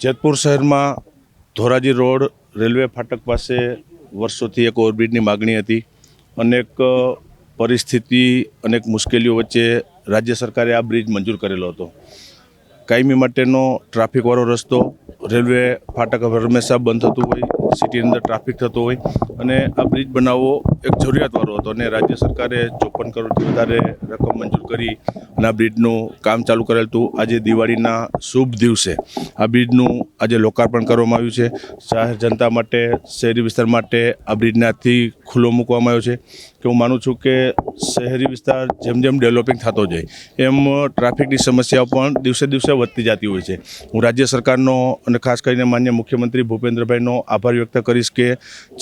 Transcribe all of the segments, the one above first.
જેતપુર શહેરમાં Dhoraji road railway ફાટક પાસે વર્ષોથી એક ઓવરબ્રિજની માગણી હતી। અનેક પરિસ્થિતિ અનેક મુશ્કેલીઓ વચ્ચે રાજ્ય સરકારે આ બ્રિજ મંજૂર કરેલો હતો। કાયમી માટેનો ટ્રાફિકવાળો રસ્તો રેલવે ફાટક હંમેશા બંધ થતું હોય, સિટીની અંદર ટ્રાફિક થતો હોય અને આ બ્રિજ બનાવવો એક જરૂરિયાતવાળો હતો અને રાજ્ય સરકારે 54 કરોડથી વધારે રકમ મંજૂર કરી અને આ બ્રિજનું કામ ચાલુ કરેલ હતું। આજે દિવાળીના શુભ દિવસે આ બ્રિજનું આજે લોકાર્પણ કરવામાં આવ્યું છે। જાહેર જનતા માટે, શહેરી વિસ્તાર માટે આ બ્રિજને આજથી ખુલ્લો મૂકવામાં આવ્યો છે કે હું માનું છું કે શહેરી વિસ્તાર જેમ જેમ ડેવલપિંગ થતો જાય એમ ટ્રાફિકની સમસ્યાઓ પણ દિવસે દિવસે વધતી જતી હોય છે। હું રાજ્ય સરકારનો અને ખાસ કરીને માનનીય મુખ્યમંત્રી ભૂપેન્દ્રભાઈનો આભાર વ્યક્ત કરીશ કે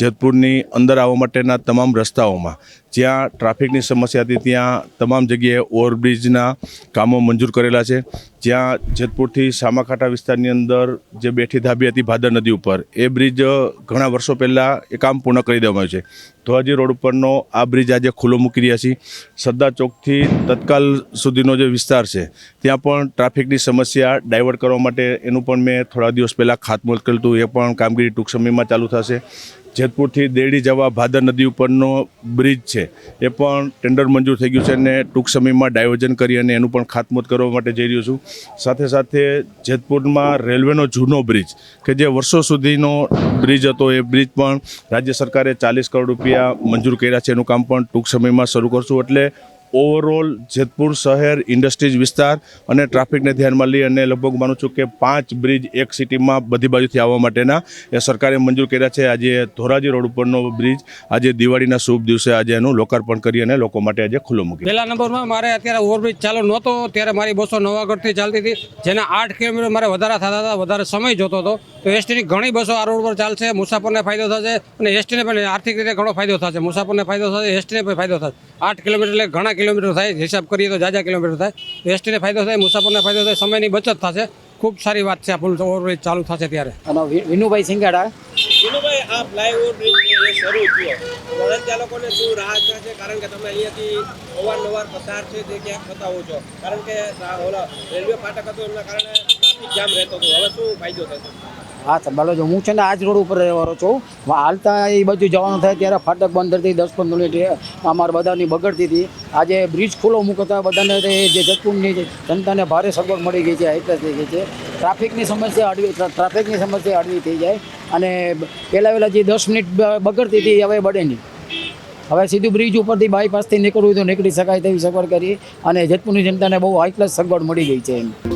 જેતપુરની અંદર આવવા માટેના તમામ રસ્તાઓમાં જ્યાં ટ્રાફિકની સમસ્યા હતી ત્યાં તમામ જગ્યાએ ઓવરબ્રિજના કામો મંજૂર કરેલા છે। જ્યાં જેતપુરથી સામાખાટા વિસ્તારની અંદર જે બેઠી ધાબી હતી ભાદર નદી ઉપર, એ બ્રિજ ઘણા વર્ષો પહેલાં એ કામ પૂર્ણ કરી દેવામાં આવ્યું છે। ધોરાજી રોડ ઉપરનો આ બ્રિજ આજે ખુલ્લો મૂકી રહ્યા છીએ। સરદાર ચોકથી તત્કાલ સુધીનો જે વિસ્તાર છે ત્યાં પણ ટ્રાફિકની સમસ્યા ડાયવર્ટ કરવા માટે એનું પણ મેં થોડા દિવસ પહેલાં ખાતમુહૂર્ત કર્યું હતું। એ પણ કામગીરી ટૂંક સમયમાં ચાલુ થશે। જેતપુરથી દેરડી જવા ભાદર નદી ઉપરનો બ્રિજ છે એ પણ ટેન્ડર મંજૂર થઈ ગયું છે અને ટૂંક સમયમાં ડાયવર્ઝન કરી અને એનું પણ ખાતમુહૂર્ત કરવા માટે જઈ રહ્યો છું। સાથે સાથે જેતપુરમાં રેલવેનો જૂનો બ્રિજ કે જે વર્ષો સુધીનો બ્રિજ હતો એ બ્રિજ પણ રાજ્ય સરકારે 40 કરોડ રૂપિયા મંજૂર કર્યા છે। એનું કામ પણ ટૂંક સમયમાં શરૂ કરશું। એટલે ઓવરઓલ જેતપુર શહેર ઇન્ડસ્ટ્રીઝ વિસ્તાર અને ટ્રાફિકને ધ્યાનમાં લઈ અને લગભગ માનું છું કે 5 બ્રિજ એક સિટીમાં બધી બાજુથી આવવા માટેના એ સરકારે મંજૂર કર્યા છે। આજે ધોરાજી રોડ ઉપરનો બ્રિજ આજે દિવાળીના શુભ દિવસે આજે એનું લોકાર્પણ કરી અને લોકો માટે આજે ખુલ્લો મૂકી। પહેલા નંબરમાં મારે અત્યારે ઓવરબ્રિજ ચાલુ નહોતો ત્યારે મારી 209 આગળથી ચાલતી હતી, જેના 8 કિલોમીટર મારે વધારે થતા હતા, વધારે સમય જોતો હતો। તો એસટીની ઘણી બસો આ રોડ પર ચાલશે, મુસાફરને ફાયદો થશે અને એસટીને પણ આર્થિક રીતે ઘણો ફાયદો થશે। મુસાફરને ફાયદો થશે, એસટીને પણ ફાયદો થશે। 8 કિલોમીટર એટલે ઘણા કિલોમીટર થાય, હિસાબ કરીએ તો જાજા કિલોમીટર થાય। તો એસટીને ફાયદો થાય, મુસાફરને ફાયદો થાય, સમયની બચત થશે। ખૂબ સારી વાત છે આ પુલ ઓવરબ્રિજ ચાલુ થશે ત્યારે। અને વિનુભાઈ સિંગાડા। વિનુભાઈ, આ ફ્લાયઓવર બ્રિજ એ શરૂ થયો, વળંતિયા લોકોને શું રાહત છે? કારણ કે તમે અહીંયાથી અવારનવાર પસાર છે તે ક્યાંક થતા હો છો, કારણ કે ઓલા રેલવે ફાટક હતું એમના કારણે ટ્રાફિક જામ રહેતો હતો, હવે શું ફાયદો થશે? હા સંભાળો છો, હું છે ને આજ રોડ ઉપર રહેવાનો છું। હાલતા એ બાજુ જવાનું થાય ત્યારે ફાટક બંધ હતી, 10-15 મિનિટ અમારે બધાની બગડતી હતી। આજે બ્રિજ ખુલ્લો મૂકતા બધાને જે જેતપુરની જનતાને ભારે સગવડ મળી ગઈ છે, એટલે થઈ ગઈ છે। ટ્રાફિકની સમસ્યા હળવી થઈ જાય અને પહેલાં જે 10 મિનિટ બગડતી હતી હવે બળે નહીં। હવે સીધું બ્રિજ ઉપરથી બાયપાસથી નીકળવું તો નીકળી શકાય તેવી સગવડ કરી અને જેતપુરની જનતાને બહુ હાઈ ક્લાસ સગવડ મળી ગઈ છે એમ।